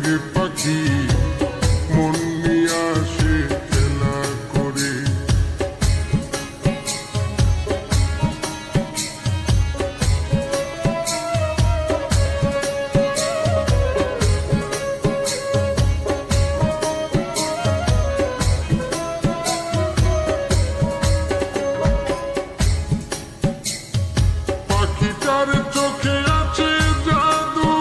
গানের পাখি মন নিয়ে আসে খেলা করে। পাখিটার চোখে আছে জাদু,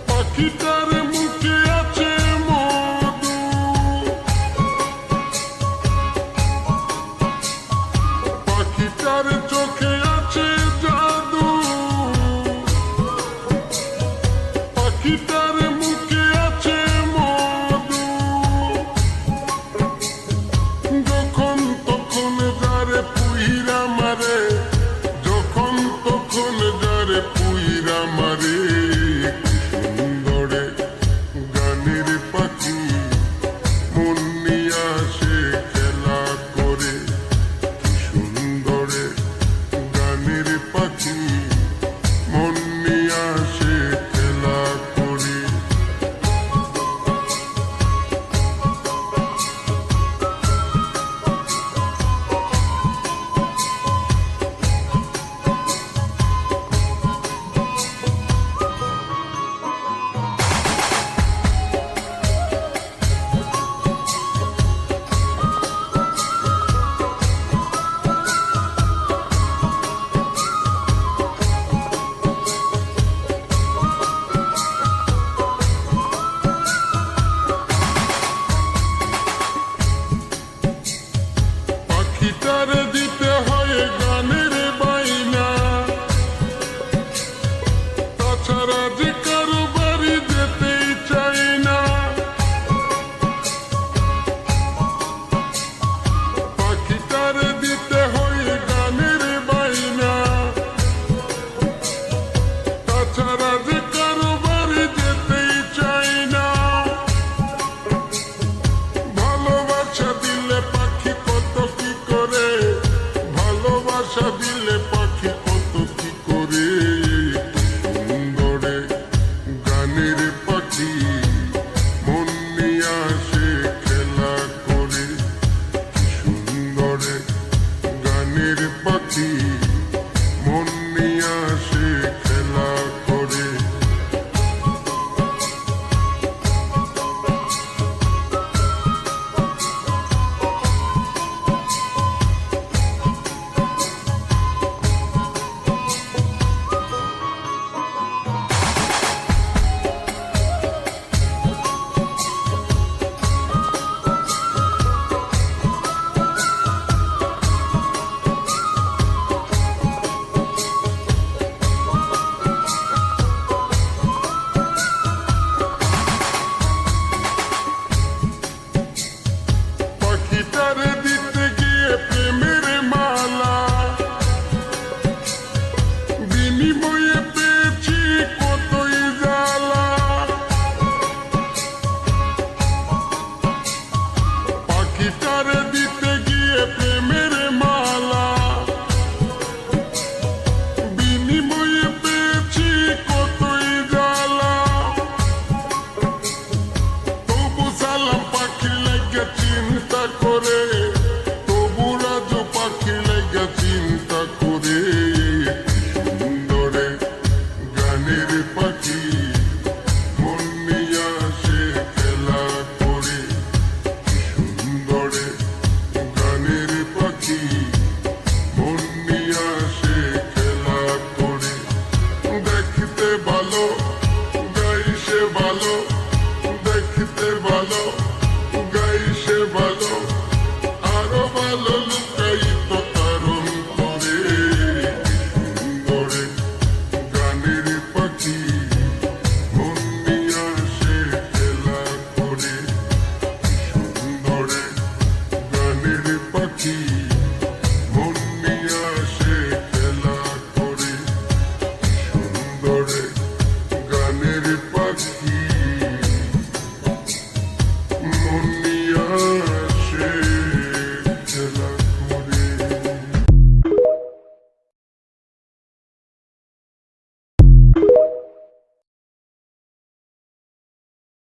পাখিটার মুখে আছে মধু, পাখিটার চোখে আছে জাদু, পাখিটার মুখে আছে মধু। যখন তখন যারে পুইরা মারে, যখন তখন যারে পুইরা মারে, সুন্দরে গানের পাখি মন নিয়ে আসে খেলা করে। সুন্দরে গানের পাখি মন নিয়ে আসে খেলা করে। পাখিটার দিতে হয় গানের বাইনা, তাছাড়া যে কারো বাড়ি যেতেই চাই না। পাখিটার দিতে হয় গানের বাইনা, তাছাড়া যে কারো বাড়ি যেতেই চাই না। ভালোবাসা দিলে পাখি কত কি করে, ভালোবাসা দিলে পাখি কত কি করে। সুন্দরে গানের পাখি মন নিয়ে আসে খেলা করে। সুন্দরে গানের পাখি মন নিয়ে আসে